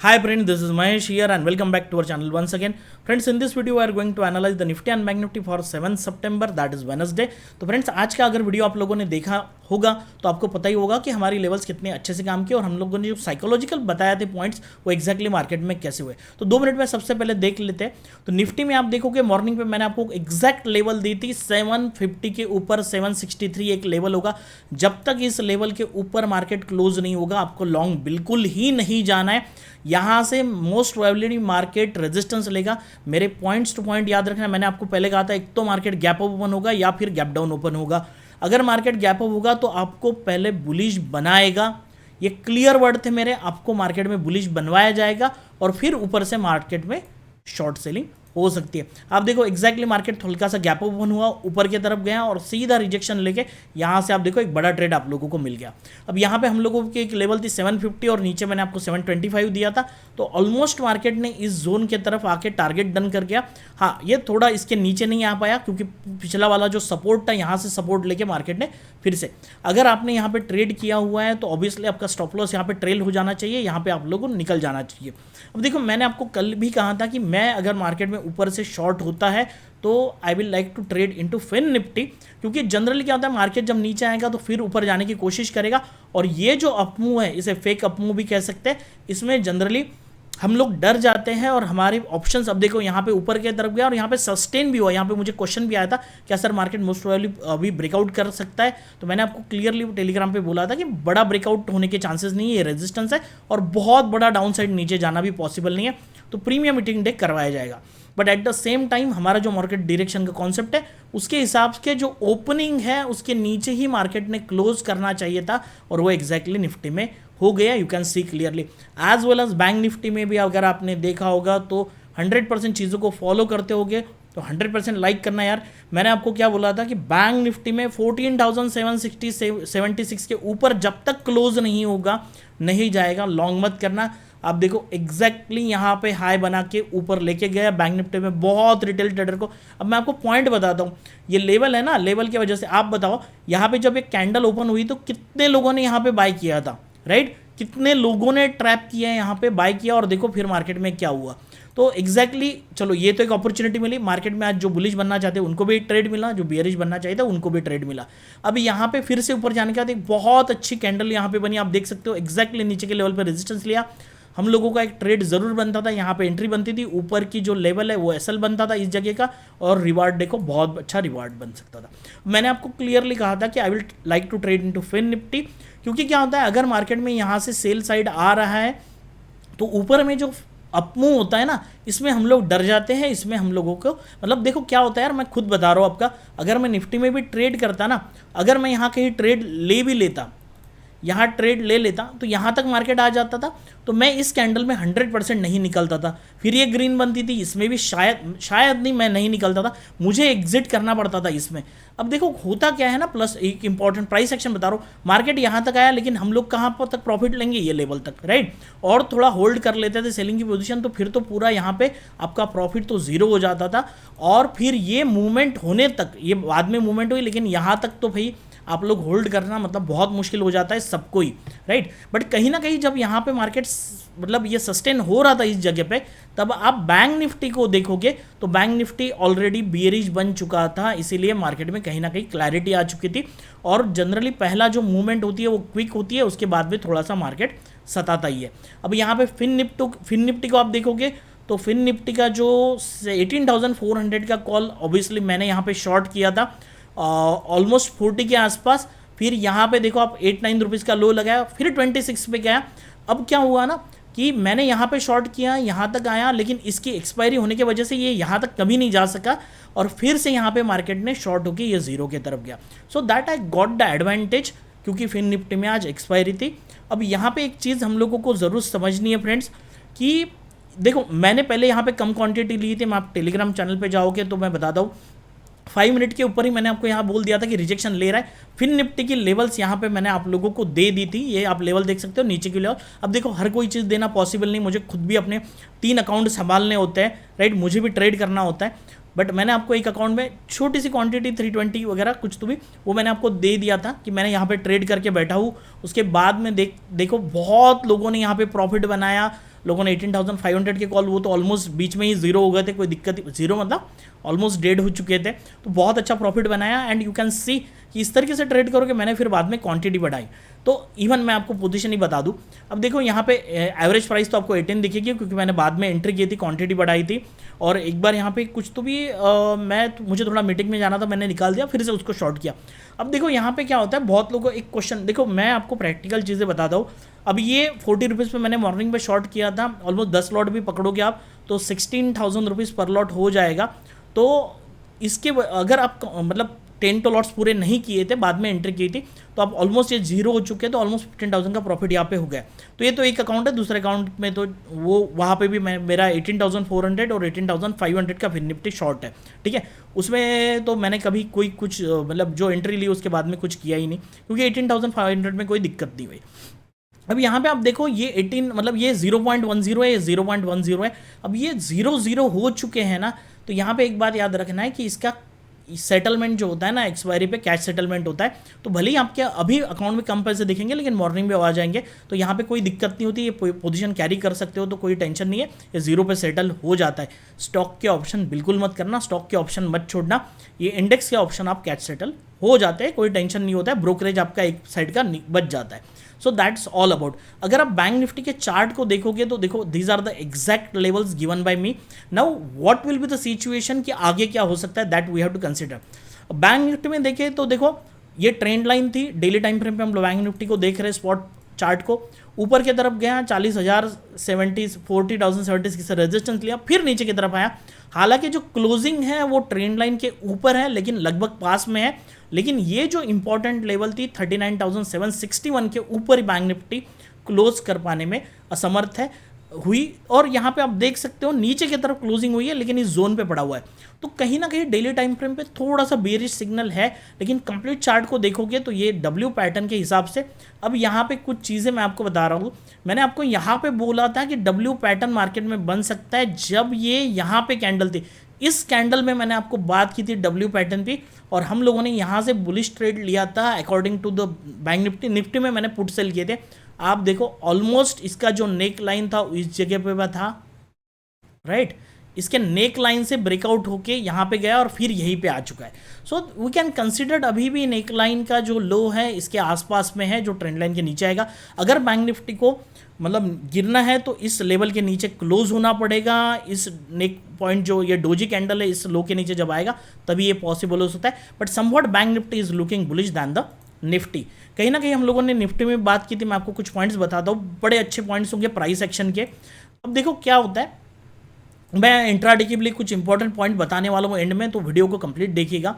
Hi friends, this is Mahesh here and welcome back to our channel once again. Friends, in this video we are going to analyze the Nifty and Bank Nifty for 7 September, that is Wednesday. तो friends आज का अगर video आप लोगों ने देखा होगा तो आपको पता ही होगा कि हमारी लेवल्स कितने अच्छे से काम किए और हम लोगों ने जो साइकोलॉजिकल बताया थे पॉइंट्स वो एक्जैक्टली मार्केट में कैसे हुए। तो 2 मिनट में सबसे पहले देख लेते हैं। तो निफ्टी में आप देखोगे मॉर्निंग पे मैंने आपको एग्जैक्ट लेवल दी थी 750 के ऊपर 763 एक लेवल होगा। जब तक इस लेवल के ऊपर मार्केट क्लोज नहीं होगा आपको लॉन्ग बिल्कुल ही नहीं जाना है। यहाँ से मोस्ट प्रोबेबली मार्केट रेजिस्टेंस लेगा। मेरे पॉइंट्स टू पॉइंट याद रखना, मैंने आपको पहले कहा था एक तो मार्केट गैप अप ओपन होगा या फिर गैप डाउन ओपन होगा। अगर मार्केट गैप अप होगा तो आपको पहले बुलिश बनाएगा, ये क्लियर वर्ड थे मेरे, आपको मार्केट में बुलिश बनवाया जाएगा और फिर ऊपर से मार्केट में शॉर्ट सेलिंग हो सकती है। आप देखो एग्जैक्टली मार्केट हल्का सा गैप ओपन हुआ, ऊपर की तरफ गया और सीधा रिजेक्शन लेके यहाँ से आप देखो एक बड़ा ट्रेड आप लोगों को मिल गया। अब यहाँ पे हम लोगों की एक लेवल थी 750 और नीचे मैंने आपको 725 दिया था। तो ऑलमोस्ट मार्केट ने इस जोन के तरफ आके टारगेट डन कर गया। हाँ, ये थोड़ा इसके नीचे नहीं आ पाया क्योंकि पिछला वाला जो सपोर्ट था यहाँ से सपोर्ट लेके मार्केट ने फिर से, अगर आपने यहाँ पे ट्रेड किया हुआ है तो ऑब्वियसली आपका स्टॉप लॉस यहाँ पे ट्रेल हो जाना चाहिए, यहाँ पे आप लोगों को निकल जाना चाहिए। अब देखो मैंने आपको कल भी कहा था कि मैं अगर मार्केट में ऊपर से शॉर्ट होता है तो I will like to trade into Fin Nifty, क्योंकि जनरली क्या होता है मार्केट जब नीचे आएगा तो फिर ऊपर जाने की कोशिश करेगा और ये जो अपमूव है इसे फेक अपमूव भी कह सकते हैं। इसमें जनरली हम लोग डर जाते हैं और हमारे ऑप्शंस, अब देखो यहाँ पे ऊपर की तरफ गया और यहाँ पे सस्टेन भी हुआ। यहाँ पे मुझे क्वेश्चन भी आया था क्या सर मार्केट मोस्ट प्रोबेबली अभी ब्रेकआउट कर सकता है, तो मैंने आपको क्लियरली टेलीग्राम पे बोला था कि बड़ा ब्रेकआउट होने के चांसेस नहीं है, ये रेजिस्टेंस है और बहुत बड़ा डाउन साइड नीचे जाना भी पॉसिबल नहीं है। तो प्रीमियम मीटिंग डे करवाया जाएगा, but at the same time हमारा जो मार्केट डायरेक्शन का कॉन्सेप्ट है उसके हिसाब से जो ओपनिंग है उसके नीचे ही मार्केट ने क्लोज करना चाहिए था और वो एग्जैक्टली निफ्टी में हो गया। You can see clearly as well as bank Nifty में भी अगर आपने देखा होगा तो 100% चीज़ों को फॉलो करते होगे तो 100% लाइक करना यार। मैंने आपको क्या बोला था कि बैंक निफ्टी में 14,776 के ऊपर जब तक क्लोज नहीं होगा नहीं जाएगा, लॉन्ग मत करना। आप देखो एग्जैक्टली यहाँ पे हाई बना के ऊपर लेके गया बैंक निफ्टी में बहुत रिटेल ट्रेडर को। अब मैं आपको पॉइंट बताता हूँ, ये लेवल है ना, लेवल की वजह से आप बताओ यहाँ पे जब एक कैंडल ओपन हुई तो कितने लोगों ने यहाँ पे बाय किया था, राइट? कितने लोगों ने ट्रैप किया है यहाँ पे, बाय किया और देखो फिर मार्केट में क्या हुआ। तो एग्जैक्टली चलो ये तो एक अपॉर्चुनिटी मिली मार्केट में। आज जो बुलिश बनना चाहते उनको भी ट्रेड मिला, जो बियरिश बनना चाहते उनको भी ट्रेड मिला। अब यहाँ पे फिर से ऊपर जाने के बाद एक बहुत अच्छी कैंडल यहाँ पे बनी, आप देख सकते हो एग्जैक्टली नीचे के लेवल पे रेजिस्टेंस लिया। हम लोगों का एक ट्रेड जरूर बनता था, यहाँ पे एंट्री बनती थी, ऊपर की जो लेवल है वो एसएल बनता था इस जगह का और रिवार्ड देखो बहुत अच्छा रिवार्ड बन सकता था। मैंने आपको क्लियरली कहा था कि I will like to trade into Fin Nifty, क्योंकि क्या होता है अगर मार्केट में यहाँ से सेल साइड आ रहा है तो ऊपर में जो अपमूव होता है ना इसमें हम लोग डर जाते हैं। इसमें हम लोगों को मतलब देखो क्या होता है यार, मैं खुद बता रहा हूँ आपका, अगर मैं निफ्टी में भी ट्रेड करता ना, अगर मैं यहाँ कहीं ट्रेड ले भी लेता, यहाँ ट्रेड ले लेता तो यहाँ तक मार्केट आ जाता था तो मैं इस कैंडल में 100% नहीं निकलता था, फिर ये ग्रीन बनती थी, इसमें भी शायद नहीं मैं नहीं निकलता था, मुझे एग्जिट करना पड़ता था इसमें। अब देखो होता क्या है ना, प्लस एक इंपॉर्टेंट प्राइस एक्शन बता रहा हूँ, मार्केट यहाँ तक आया लेकिन हम लोग कहाँ पर तक प्रॉफिट लेंगे, ये लेवल तक, राइट? और थोड़ा होल्ड कर लेते थे सेलिंग की पोजीशन तो फिर तो पूरा यहाँ पे आपका प्रॉफिट तो जीरो हो जाता था। और फिर ये मूवमेंट होने तक, ये बाद में मूवमेंट हुई लेकिन यहाँ तक तो भाई आप लोग होल्ड करना मतलब बहुत मुश्किल हो जाता है सबको ही, राइट? बट कहीं ना कहीं जब यहाँ पे मार्केट मतलब ये सस्टेन हो रहा था इस जगह पे, तब आप बैंक निफ्टी को देखोगे तो बैंक निफ्टी ऑलरेडी बियरिश बन चुका था, इसीलिए मार्केट में कहीं ना कहीं क्लैरिटी आ चुकी थी। और जनरली पहला जो मूवमेंट होती है वो क्विक होती है, उसके बाद में थोड़ा सा मार्केट सताता ही है। अब यहाँ पे फिन निफ्टी को आप देखोगे तो फिन निफ्टी का जो 18,400 का कॉल ऑब्वियसली मैंने यहाँ पे शॉर्ट किया था ऑलमोस्ट 40 के आसपास, फिर यहाँ पे देखो आप 8-9 रुपीज़ का लो लगाया, फिर 26 पे गया। अब क्या हुआ ना कि मैंने यहाँ पे शॉर्ट किया, यहाँ तक आया, लेकिन इसकी एक्सपायरी होने की वजह से ये यहाँ तक कभी नहीं जा सका और फिर से यहाँ पे मार्केट ने शॉर्ट होकर ये जीरो की तरफ गया। So that I got the advantage, क्योंकि फिन निफ्टी में आज एक्सपायरी थी। अब यहाँ पे एक चीज़ हम लोगों को ज़रूर समझनी है फ्रेंड्स कि देखो मैंने पहले यहाँ पे कम क्वांटिटी ली थी, मैं आप टेलीग्राम चैनल पे जाओगे तो मैं बताता हूँ 5 मिनट के ऊपर ही मैंने आपको यहाँ बोल दिया था कि रिजेक्शन ले रहा है। फिर निफ्टी की लेवल्स यहाँ पे मैंने आप लोगों को दे दी थी, ये आप लेवल देख सकते हो नीचे की लेवल। अब देखो हर कोई चीज़ देना पॉसिबल नहीं, मुझे खुद भी अपने 3 अकाउंट संभालने होते हैं, राइट? मुझे भी ट्रेड करना होता है, बट मैंने आपको एक अकाउंट में छोटी सी क्वांटिटी 320 वगैरह कुछ तो भी वो मैंने आपको दे दिया था कि मैंने यहाँ पे ट्रेड करके बैठा हूँ। उसके बाद में देखो बहुत लोगों ने यहाँ पे प्रॉफिट बनाया, लोगों ने 18,500 के कॉल, वो तो ऑलमोस्ट बीच में ही जीरो हो गए थे, कोई दिक्कत, जीरो मतलब ऑलमोस्ट डेड हो चुके थे, तो बहुत अच्छा प्रॉफिट बनाया। एंड यू कैन सी कि इस तरीके से ट्रेड करोगे। मैंने फिर बाद में क्वांटिटी बढ़ाई, तो इवन मैं आपको पोजीशन ही बता दूं, अब देखो यहाँ पे एवरेज प्राइस तो आपको 18 दिखेगी क्योंकि मैंने बाद में एंट्री की थी, क्वांटिटी बढ़ाई थी। और एक बार यहाँ पे कुछ तो भी मुझे थोड़ा मीटिंग में जाना था, मैंने निकाल दिया, फिर से उसको शॉर्ट किया। अब देखो यहाँ पे क्या होता है, बहुत लोगों को एक क्वेश्चन, देखो मैं आपको प्रैक्टिकल चीज़ें बताता हूँ। अब ये 40 रुपीज़ पे मैंने मॉर्निंग में शॉर्ट किया था, ऑलमोस्ट 10 लॉट भी पकड़ोगे आप तो 16,000 रुपीज़ पर लॉट हो जाएगा। तो इसके अगर आप मतलब 10 तो लॉट्स पूरे नहीं किए थे, बाद में एंट्री की थी, तो आप ऑलमोस्ट ये जीरो हो चुके हैं, तो ऑलमोस्ट 15,000 का प्रॉफिट यहाँ पे हो गया। तो ये तो एक अकाउंट है, दूसरे अकाउंट में तो वो वहाँ पे भी मेरा 18,400 और 18,500 का फिर निफ्टी शॉर्ट है, ठीक है। उसमें तो मैंने कभी कोई कुछ मतलब जो एंट्री ली उसके बाद में कुछ किया ही नहीं, क्योंकि 18,500 में कोई दिक्कत नहीं हुई। अब यहाँ पे आप देखो ये 18 मतलब ये 0.10 है, ये 0.10 है। अब ये 0 हो चुके हैं ना, तो यहाँ पे एक बात याद रखना है कि इसका सेटलमेंट जो होता है ना, एक्सपायरी पे कैश सेटलमेंट होता है, तो भले ही आपके अभी अकाउंट में कम पैसे दिखेंगे लेकिन मॉर्निंग में आ जाएंगे, तो यहाँ पे कोई दिक्कत नहीं होती, ये पोजीशन कैरी कर सकते हो, तो कोई टेंशन नहीं है, ये जीरो पे सेटल हो जाता है। स्टॉक के ऑप्शन बिल्कुल मत करना, स्टॉक के ऑप्शन मत छोड़ना, ये इंडेक्स के ऑप्शन आप कैश सेटल हो जाते हैं, कोई टेंशन नहीं होता है, ब्रोकरेज आपका एक साइड का बच जाता है। सो दैट्स ऑल अबाउट। अगर आप बैंक निफ्टी के चार्ट को देखोगे तो देखो these are the exact levels given by me. Now what will be the situation कि आगे क्या हो सकता है, that we have to consider. Bank Nifty में देखें तो देखो ये ट्रेंड लाइन थी, डेली टाइम फ्रेम पे हम लोग बैंक निफ्टी को देख रहे हैं, स्पॉट चार्ट को ऊपर की तरफ गया 40,070 40,070 की रेजिस्टेंस लिया, फिर नीचे की तरफ आया। हालांकि जो क्लोजिंग है वो ट्रेंड लाइन के ऊपर है लेकिन लगभग पास में है, लेकिन ये जो इंपॉर्टेंट लेवल थी 39,761 के ऊपर ही बैंक निफ्टी क्लोज कर पाने में असमर्थ है हुई। और यहाँ पे आप देख सकते हो नीचे की तरफ क्लोजिंग हुई है लेकिन इस जोन पे पड़ा हुआ है, तो कहीं ना कहीं डेली टाइम फ्रेम पे थोड़ा सा बेरिश सिग्नल है, लेकिन कंप्लीट चार्ट को देखोगे तो ये डब्ल्यू पैटर्न के हिसाब से। अब यहाँ पे कुछ चीज़ें मैं आपको बता रहा हूँ, मैंने आपको यहाँ पे बोला था कि डब्ल्यू पैटर्न मार्केट में बन सकता है जब ये यहाँ पे कैंडल थी, इस कैंडल में मैंने आपको बात की थी डब्ल्यू पैटर्न की, और हम लोगों ने यहाँ से बुलिश ट्रेड लिया था according to the bank Nifty. Nifty में मैंने पुट सेल किए थे, आप देखो ऑलमोस्ट इसका जो नेक लाइन था इस जगह पे था, राइट। इसके नेक लाइन से ब्रेकआउट होके यहाँ पे गया और फिर यहीं पे आ चुका है। सो वी कैन कंसिडर अभी भी नेक लाइन का जो लो है इसके आसपास में है, जो ट्रेंड लाइन के नीचे आएगा। अगर बैंक निफ्टी को मतलब गिरना है तो इस लेवल के नीचे क्लोज होना पड़ेगा, इस नेक पॉइंट जो ये डोजी कैंडल है इस लो के नीचे जब आएगा तभी ये पॉसिबल हो सकता है। But somewhat bank Nifty is looking bullish than the Nifty. कहीं ना कहीं हम लोगों ने निफ्टी में बात की थी, मैं आपको कुछ पॉइंट्स बताता हूँ, बड़े अच्छे पॉइंट्स होंगे प्राइस एक्शन के। अब देखो क्या होता है, मैं इंट्राडे के लिए कुछ इंपॉर्टेंट पॉइंट बताने वाला हूँ एंड में, तो वीडियो को कंप्लीट देखिएगा।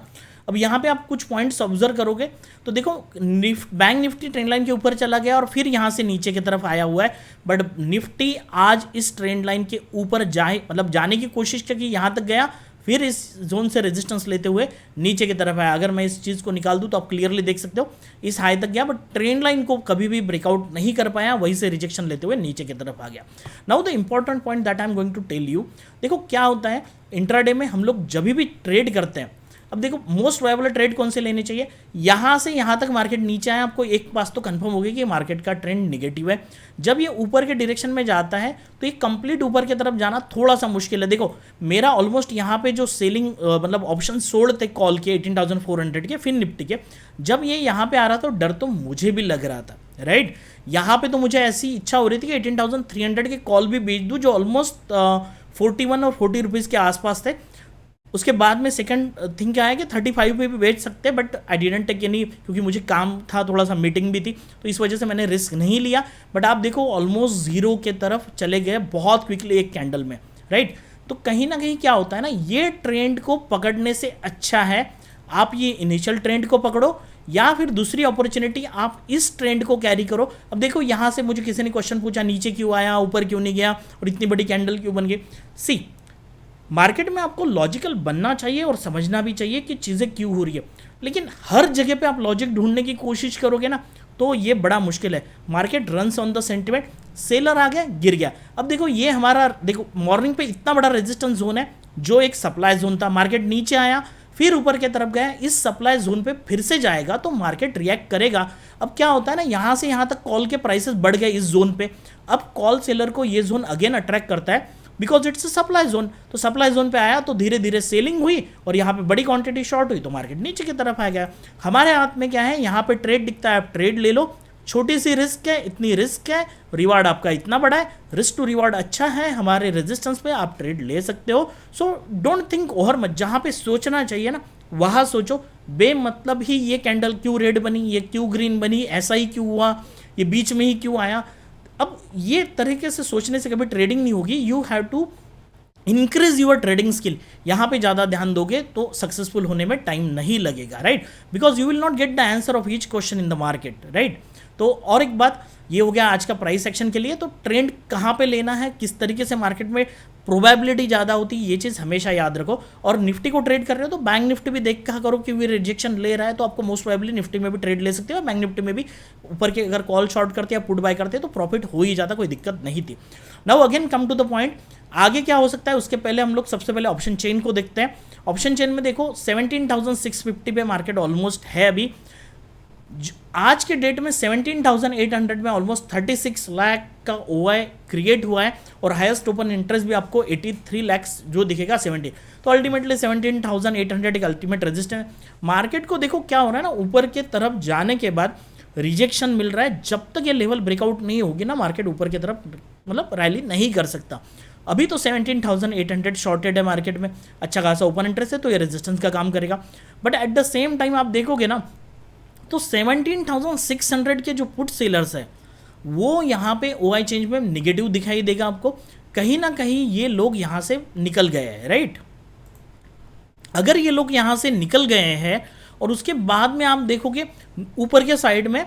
अब यहाँ पे आप कुछ पॉइंट्स ऑब्जर्व करोगे तो देखो बैंक निफ्टी ट्रेंड लाइन के ऊपर चला गया और फिर यहाँ से नीचे की तरफ आया हुआ है, बट निफ्टी आज इस ट्रेंड लाइन के ऊपर जाने की कोशिश की, यहाँ तक गया, फिर इस जोन से रेजिस्टेंस लेते हुए नीचे की तरफ आया। अगर मैं इस चीज़ को निकाल दूं तो आप क्लियरली देख सकते हो इस हाई तक गया, बट ट्रेंड लाइन को कभी भी ब्रेकआउट नहीं कर पाया, वहीं से रिजेक्शन लेते हुए नीचे की तरफ आ गया। Now the important point that I am going to tell you, देखो क्या होता है इंट्राडे में हम लोग जब भी ट्रेड करते हैं, अब देखो मोस्ट वायबल ट्रेड कौन से लेने चाहिए, यहाँ से यहाँ तक मार्केट नीचे आया, आपको एक बात तो कंफर्म होगी कि मार्केट का ट्रेंड निगेटिव है। जब ये ऊपर के डायरेक्शन में जाता है तो ये कंप्लीट ऊपर की तरफ जाना थोड़ा सा मुश्किल है। देखो मेरा ऑलमोस्ट यहाँ पे जो सेलिंग मतलब ऑप्शन सोल्ड थे कॉल के 18,400 के फिर निफ्टी के, जब ये यहाँ पे आ रहा था तो डर तो मुझे भी लग रहा था, राइट। यहाँ पे तो मुझे ऐसी इच्छा हो रही थी कि 18,300 के कॉल भी बेच दूँ, जो ऑलमोस्ट 41 और 40 रुपीज़ के आसपास थे। उसके बाद में सेकंड थिंग क्या है कि 35 पे भी बेच सकते, but I didn't take any, क्योंकि मुझे काम था, थोड़ा सा मीटिंग भी थी, तो इस वजह से मैंने रिस्क नहीं लिया। बट आप देखो ऑलमोस्ट जीरो के तरफ चले गए बहुत क्विकली एक कैंडल में, राइट। तो कहीं ना कहीं क्या होता है ना, ये ट्रेंड को पकड़ने से अच्छा है आप ये इनिशियल ट्रेंड को पकड़ो, या फिर दूसरी अपॉर्चुनिटी आप इस ट्रेंड को कैरी करो। अब देखो यहाँ से मुझे किसी ने क्वेश्चन पूछा नीचे क्यों आया, ऊपर क्यों नहीं गया, और इतनी बड़ी कैंडल क्यों बन गई। सी, मार्केट में आपको लॉजिकल बनना चाहिए और समझना भी चाहिए कि चीज़ें क्यों हो रही है, लेकिन हर जगह पे आप लॉजिक ढूंढने की कोशिश करोगे ना तो ये बड़ा मुश्किल है। Market runs on the sentiment, seller आ गया गिर गया। अब देखो ये हमारा देखो मॉर्निंग पे इतना बड़ा रेजिस्टेंस जोन है जो एक सप्लाई जोन था, मार्केट नीचे आया फिर ऊपर की तरफ गया, इस सप्लाई जोन पे फिर से जाएगा तो मार्केट रिएक्ट करेगा। अब क्या होता है ना, यहाँ से यहाँ तक कॉल के प्राइसेस बढ़ गए इस जोन पे, अब कॉल सेलर को ये जोन अगेन अट्रैक्ट करता है बिकॉज इट्स सप्लाई जोन, तो सप्लाई जोन पे आया तो धीरे धीरे सेलिंग हुई और यहाँ पे बड़ी क्वांटिटी शॉर्ट हुई तो मार्केट नीचे की तरफ आ गया। हमारे हाथ में क्या है, यहाँ पे ट्रेड दिखता है, आप ट्रेड ले लो, छोटी सी रिस्क है, इतनी रिस्क है, रिवार्ड आपका इतना बड़ा है, रिस्क टू रिवार्ड अच्छा है, हमारे रेजिस्टेंस पे आप ट्रेड ले सकते हो। So don't think over much, जहाँ पे सोचना चाहिए ना वहाँ सोचो, बेमतलब ही ये कैंडल क्यों रेड बनी, ये क्यों ग्रीन बनी, ऐसा ही क्यों हुआ, ये बीच में ही क्यों आया। अब ये तरीके से सोचने से कभी ट्रेडिंग नहीं होगी। You have to increase your trading skill, यहाँ पे ज़्यादा ध्यान दोगे तो सक्सेसफुल होने में टाइम नहीं लगेगा, right, because you will not get the answer of each question in the market, right. तो और एक बात ये हो गया आज का प्राइस एक्शन के लिए। तो ट्रेंड कहाँ पे लेना है, किस तरीके से मार्केट में प्रोबेबिलिटी ज़्यादा होती है, ये चीज़ हमेशा याद रखो। और निफ्टी को ट्रेड कर रहे हो तो बैंक निफ्टी भी देख कहा करो कि वो रिजेक्शन ले रहा है तो आपको मोस्ट प्रोबेबली निफ्टी में भी ट्रेड ले सकते हो, बैंक निफ्टी में भी ऊपर के अगर कॉल शॉर्ट करते या पुट बाय करते तो प्रॉफिट हो ही जाता, कोई दिक्कत नहीं थी। Now again come to the point, आगे क्या हो सकता है उसके पहले हम लोग सबसे पहले ऑप्शन चेन को देखते हैं। ऑप्शन चेन में देखो 17,650 पे मार्केट ऑलमोस्ट है अभी। आज के डेट में 17,800 में ऑलमोस्ट 36 लाख का ओआई क्रिएट हुआ है और हाईएस्ट ओपन इंटरेस्ट भी आपको 83 लाख जो दिखेगा 70। तो अल्टीमेटली 17,800 एक अल्टीमेट रेजिस्टेंस। मार्केट को देखो क्या हो रहा है ना, ऊपर के तरफ जाने के बाद रिजेक्शन मिल रहा है, जब तक ये लेवल ब्रेकआउट नहीं होगी ना मार्केट ऊपर की तरफ मतलब रैली नहीं कर सकता। अभी तो 17,800 शॉर्टेड है मार्केट में, अच्छा खासा ओपन इंटरेस्ट है तो ये रेजिस्टेंस का काम करेगा। But at the same time आप देखोगे ना तो 17,600 के जो पुट सेलर्स है वो यहाँ पे ओआई चेंज में निगेटिव दिखाई देगा आपको, कहीं ना कहीं ये लोग यहाँ से निकल गए हैं, राइट। अगर ये लोग यहाँ से निकल गए हैं और उसके बाद में आप देखोगे ऊपर के साइड में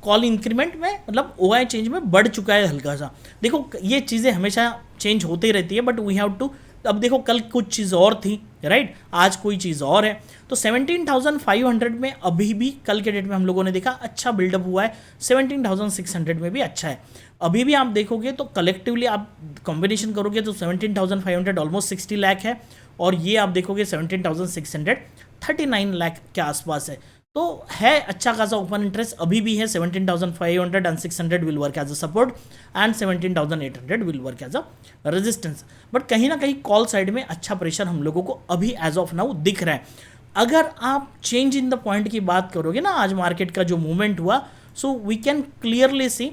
कॉल इंक्रीमेंट में मतलब ओआई चेंज में बढ़ चुका है हल्का सा। देखो ये चीज़ें हमेशा चेंज होती रहती है बट वी हैव टू, अब देखो कल कुछ चीज़ और थी, राइट, आज कोई चीज़ और है। तो 17,500 में अभी भी कल के डेट में हम लोगों ने देखा अच्छा बिल्डअप हुआ है, 17,600 में भी अच्छा है। अभी भी आप देखोगे तो कलेक्टिवली आप कॉम्बिनेशन करोगे तो 17,500 ऑलमोस्ट 60 लाख है और ये आप देखोगे 17,600 39 लाख के आसपास है। तो है अच्छा खासा ओपन इंटरेस्ट अभी भी है। 17,500 and 600 will work as a support and 17,800 will work as a resistance. But कहीं ना कहीं कॉल साइड में अच्छा प्रेशर हम लोगों को अभी एज ऑफ नाउ दिख रहा है। अगर आप चेंज इन द पॉइंट की बात करोगे ना आज मार्केट का जो मूवमेंट हुआ, so we can clearly see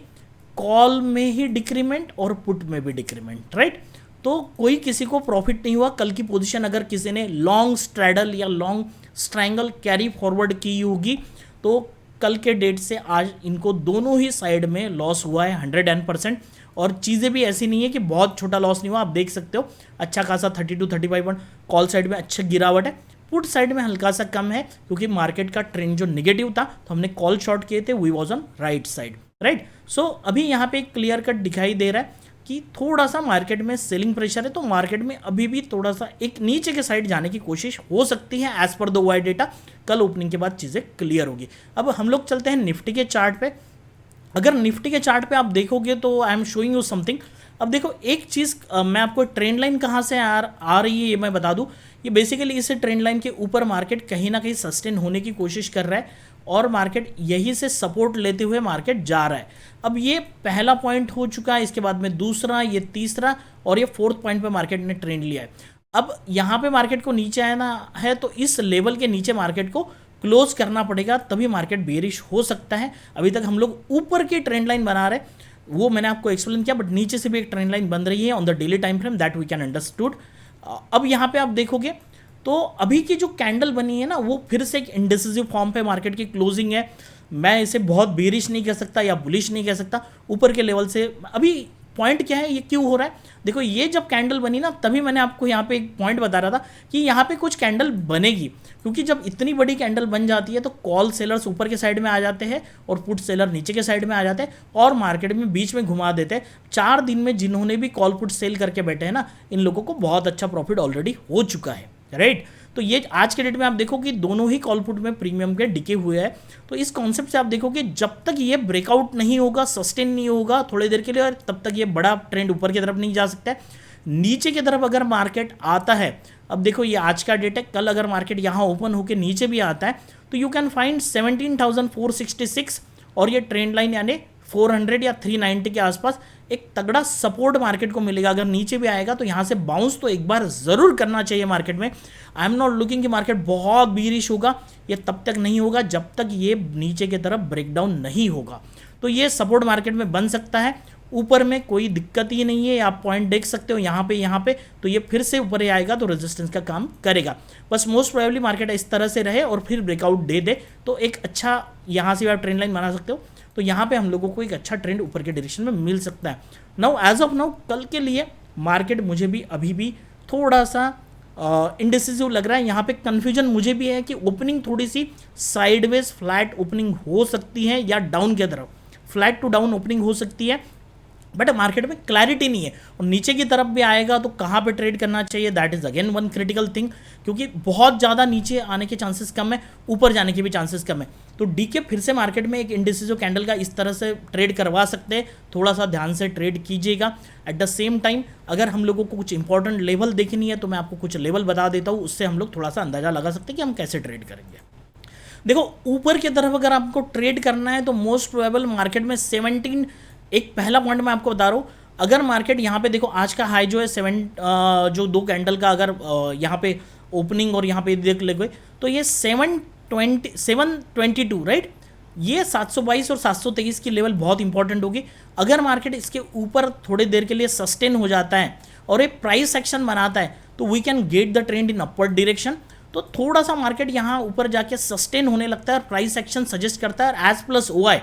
call में ही डिक्रीमेंट और पुट में भी डिक्रीमेंट, राइट। तो कोई किसी को प्रॉफिट नहीं हुआ। कल की पोजीशन अगर किसी ने लॉन्ग स्ट्रैडल या लॉन्ग स्ट्रैंगल कैरी फॉरवर्ड की होगी तो कल के डेट से आज इनको दोनों ही साइड में लॉस हुआ है 110%। और चीज़ें भी ऐसी नहीं है कि बहुत छोटा लॉस नहीं हुआ, आप देख सकते हो अच्छा खासा 30 to 35 पॉइंट कॉल साइड में अच्छा गिरावट है, पुट साइड में हल्का सा कम है क्योंकि मार्केट का ट्रेंड जो निगेटिव था तो हमने कॉल शॉर्ट किए थे, we was on right side, right. So अभी यहाँ पे एक क्लियर कट दिखाई दे रहा है कि थोड़ा सा मार्केट में सेलिंग प्रेशर है, तो मार्केट में अभी भी थोड़ा सा एक नीचे के साइड जाने की कोशिश हो सकती है as per the Y data. कल ओपनिंग के बाद चीज़ें क्लियर होगी। अब हम लोग चलते हैं निफ्टी के चार्ट पे। अगर निफ्टी के चार्ट पे आप देखोगे तो I am showing you something. अब देखो एक चीज़ मैं आपको ट्रेंड लाइन कहाँ से आ रही है ये मैं बता दूँ। ये बेसिकली इस ट्रेंड लाइन के ऊपर मार्केट कहीं ना कहीं सस्टेन होने की कोशिश कर रहा है और मार्केट यही से सपोर्ट लेते हुए मार्केट जा रहा है। अब ये पहला पॉइंट हो चुका है, इसके बाद में दूसरा, ये तीसरा और ये फोर्थ पॉइंट पे मार्केट ने ट्रेंड लिया है। अब यहाँ पे मार्केट को नीचे आना है तो इस लेवल के नीचे मार्केट को क्लोज करना पड़ेगा तभी मार्केट बेरिश हो सकता है। अभी तक हम लोग ऊपर की ट्रेंड लाइन बना रहे हैं, वो मैंने आपको एक्सप्लेन किया, बट नीचे से भी एक ट्रेंड लाइन बन रही है on the daily time frame, that we can understood. अब यहाँ पे आप देखोगे तो अभी की जो कैंडल बनी है ना वो फिर से एक इंडिसिसिव फॉर्म पे मार्केट की क्लोजिंग है। मैं इसे बहुत बेरिश नहीं कह सकता या बुलिश नहीं कह सकता, ऊपर के लेवल से। अभी पॉइंट क्या है, ये क्यों हो रहा है, देखो ये जब कैंडल बनी ना तभी मैंने आपको यहाँ पे एक पॉइंट बता रहा था कि यहाँ पे कुछ कैंडल बनेगी, क्योंकि जब इतनी बड़ी कैंडल बन जाती है तो कॉल सेलर्स ऊपर के साइड में आ जाते हैं और पुट सेलर नीचे के साइड में आ जाते हैं और मार्केट में बीच में घुमा देते हैं। 4 दिन में जिन्होंने भी कॉल पुट सेल करके बैठे हैं ना, इन लोगों को बहुत अच्छा प्रॉफिट ऑलरेडी हो चुका है, राइट। तो ये आज के डेट में आप देखो कि दोनों ही कॉल पुट में प्रीमियम के डिके हुए हैं। तो इस कॉन्सेप्ट से आप देखो कि जब तक ये ब्रेकआउट नहीं होगा, सस्टेन नहीं होगा थोड़ी देर के लिए, और तब तक ये बड़ा ट्रेंड ऊपर की तरफ नहीं जा सकता है। नीचे की तरफ अगर मार्केट आता है, अब देखो ये आज का डेट है, कल अगर मार्केट यहाँ ओपन होकर नीचे भी आता है तो यू कैन फाइंड 17,466 और ये ट्रेंड लाइन यानी 400 या 390 के आसपास एक तगड़ा सपोर्ट मार्केट को मिलेगा। अगर नीचे भी आएगा तो यहाँ से बाउंस तो एक बार ज़रूर करना चाहिए मार्केट में। आई एम नॉट लुकिंग कि मार्केट बहुत बीरिश होगा, ये तब तक नहीं होगा जब तक ये नीचे की तरफ ब्रेकडाउन नहीं होगा। तो ये सपोर्ट मार्केट में बन सकता है, ऊपर में कोई दिक्कत ही नहीं है। आप पॉइंट देख सकते हो यहाँ पे, तो ये फिर से ऊपर आएगा तो रेजिस्टेंस का काम करेगा। बस मोस्ट प्रोबेबली मार्केट इस तरह से रहे और फिर ब्रेकआउट दे दे तो एक अच्छा यहाँ से आप ट्रेंड लाइन बना सकते हो। तो यहाँ पे हम लोगों को एक अच्छा ट्रेंड ऊपर के डायरेक्शन में मिल सकता है। नाउ एज ऑफ नाउ कल के लिए मार्केट मुझे भी अभी भी थोड़ा सा इंडिसिसिव लग रहा है। यहाँ पे कंफ्यूजन मुझे भी है कि ओपनिंग थोड़ी सी साइडवेज फ्लैट ओपनिंग हो सकती है या डाउन की तरफ फ्लैट टू डाउन ओपनिंग हो सकती है, बट मार्केट में क्लैरिटी नहीं है। और नीचे की तरफ भी आएगा तो कहाँ पे ट्रेड करना चाहिए, that is again one critical thing, क्योंकि बहुत ज़्यादा नीचे आने के चांसेस कम है, ऊपर जाने के भी चांसेस कम है। तो डीके फिर से मार्केट में एक इंडिसिसिव कैंडल का इस तरह से ट्रेड करवा सकते हैं, थोड़ा सा ध्यान से ट्रेड कीजिएगा। एट द सेम टाइम अगर हम लोगों को कुछ इंपॉर्टेंट लेवल देखनी है तो मैं आपको कुछ लेवल बता देता हूँ, उससे हम लोग थोड़ा सा अंदाजा लगा सकते हैं कि हम कैसे ट्रेड करेंगे। देखो ऊपर की तरफ अगर आपको ट्रेड करना है तो मोस्ट प्रोबेबल मार्केट में 17, एक पहला पॉइंट मैं आपको बता रहा हूँ, अगर मार्केट यहाँ पे देखो आज का हाई जो है 7 जो 2 कैंडल का अगर यहाँ पे ओपनिंग और यहाँ पे देख ले तो ये 722 राइट, ये 722 और 723 की लेवल बहुत इंपॉर्टेंट होगी। अगर मार्केट इसके ऊपर थोड़ी देर के लिए सस्टेन हो जाता है और एक प्राइस एक्शन बनाता है तो we can get the trend in upward direction. तो थोड़ा सा मार्केट यहाँ ऊपर जाके सस्टेन होने लगता है और प्राइस एक्शन सजेस्ट करता है एज प्लस OI,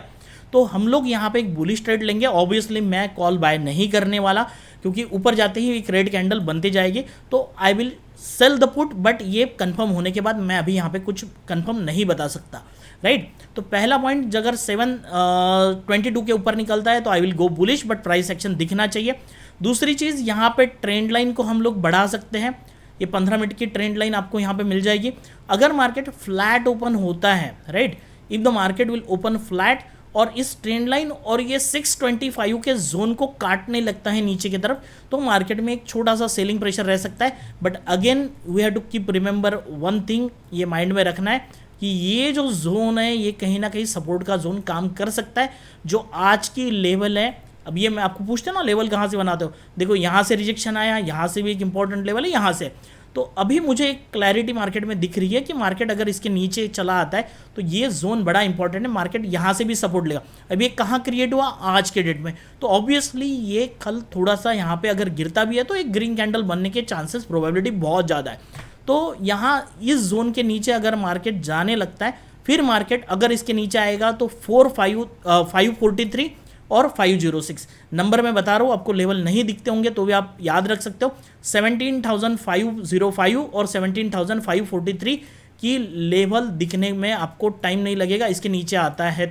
तो हम लोग यहाँ पे एक बुलिश ट्रेड लेंगे। ऑब्वियसली मैं कॉल बाय नहीं करने वाला, क्योंकि ऊपर जाते ही एक रेड कैंडल बनती जाएगी तो I will sell the put, but ये कंफर्म होने के बाद मैं अभी यहाँ पे कुछ कंफर्म नहीं बता सकता, राइट। तो पहला पॉइंट अगर 722 के ऊपर निकलता है तो I will go bullish, but price action दिखना चाहिए। दूसरी चीज़ यहाँ पे ट्रेंड लाइन को हम लोग बढ़ा सकते हैं, ये 15 मिनट की ट्रेंड लाइन आपको यहाँ पे मिल जाएगी। अगर मार्केट फ्लैट ओपन होता है, right, if the market will open flat और इस ट्रेंड लाइन और ये 625 के जोन को काटने लगता है नीचे की तरफ, तो मार्केट में एक छोटा सा सेलिंग प्रेशर रह सकता है। But again we have to keep remember one thing, ये माइंड में रखना है कि ये जो जोन है ये कहीं ना कहीं सपोर्ट का जोन काम कर सकता है। जो आज की लेवल है, अब ये मैं आपको पूछते ना लेवल कहाँ से बनाते हो, देखो यहाँ से रिजेक्शन आया, यहाँ से भी एक इंपॉर्टेंट लेवल है, यहाँ से। तो अभी मुझे एक क्लैरिटी मार्केट में दिख रही है कि मार्केट अगर इसके नीचे चला आता है तो ये जोन बड़ा इंपॉर्टेंट है, मार्केट यहाँ से भी सपोर्ट लेगा। अब ये कहाँ क्रिएट हुआ, आज के डेट में, तो ऑब्वियसली ये कल थोड़ा सा यहाँ पे अगर गिरता भी है तो एक ग्रीन कैंडल बनने के चांसेस प्रोबेबिलिटी बहुत ज़्यादा है। तो यहाँ इस जोन के नीचे अगर मार्केट जाने लगता है, फिर मार्केट अगर इसके नीचे आएगा तो 543 और 506 नंबर मैं बता रहा हूँ, आपको लेवल नहीं दिखते होंगे तो भी आप याद रख सकते हो। 17,505 और 17,543 की लेवल दिखने में आपको टाइम नहीं लगेगा, इसके नीचे आता है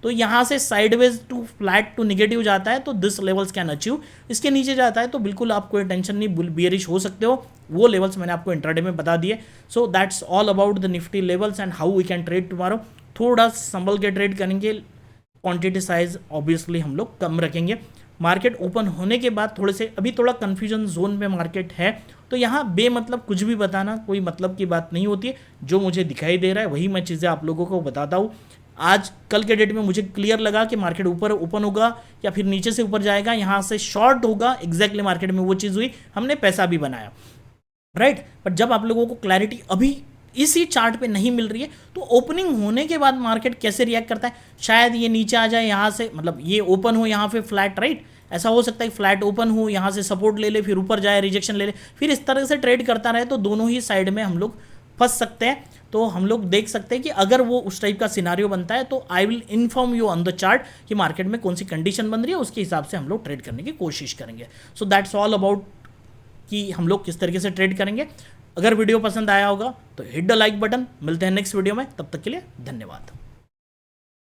तो यहाँ से sideways to flat to negative जाता है तो दिस लेवल्स कैन अचीव। इसके नीचे जाता है तो बिल्कुल आप कोई टेंशन नहीं, बियरिश हो सकते हो, वो लेवल्स मैंने आपको इंट्राडे में बता दिए। So that's all about the Nifty levels and how we can trade tomorrow. थोड़ा संभल के ट्रेड करेंगे, क्वांटिटी साइज ऑब्वियसली हम लोग कम रखेंगे। मार्केट ओपन होने के बाद थोड़े से अभी थोड़ा कन्फ्यूजन जोन में मार्केट है, तो यहाँ बेमतलब कुछ भी बताना कोई मतलब की बात नहीं होती है। जो मुझे दिखाई दे रहा है वही मैं चीज़ें आप लोगों को बताता हूँ। आज कल के डेट में मुझे क्लियर लगा कि मार्केट ऊपर ओपन होगा या फिर नीचे से ऊपर जाएगा, यहाँ से शॉर्ट होगा, एग्जैक्टली मार्केट में वो चीज़ हुई, हमने पैसा भी बनाया, राइट। बट जब आप लोगों को क्लैरिटी अभी इसी चार्ट पे नहीं मिल रही है तो ओपनिंग होने के बाद मार्केट कैसे रिएक्ट करता है, शायद ये नीचे आ जाए यहाँ से, मतलब ये ओपन हो यहाँ पे फ्लैट, राइट, ऐसा हो सकता है कि फ्लैट ओपन हो यहाँ से सपोर्ट ले ले, फिर ऊपर जाए रिजेक्शन ले ले, फिर इस तरह से ट्रेड करता रहे तो दोनों ही साइड में हम लोग फंस सकते हैं। तो हम लोग देख सकते हैं कि अगर वो उस टाइप का सिनारियो बनता है तो I will inform you on the chart कि मार्केट में कौन सी कंडीशन बन रही है, उसके हिसाब से हम लोग ट्रेड करने की कोशिश करेंगे। सो दैट्स ऑल अबाउट कि हम लोग किस तरीके से ट्रेड करेंगे। अगर वीडियो पसंद आया होगा तो हिट द लाइक बटन। मिलते हैं नेक्स्ट वीडियो में, तब तक के लिए धन्यवाद।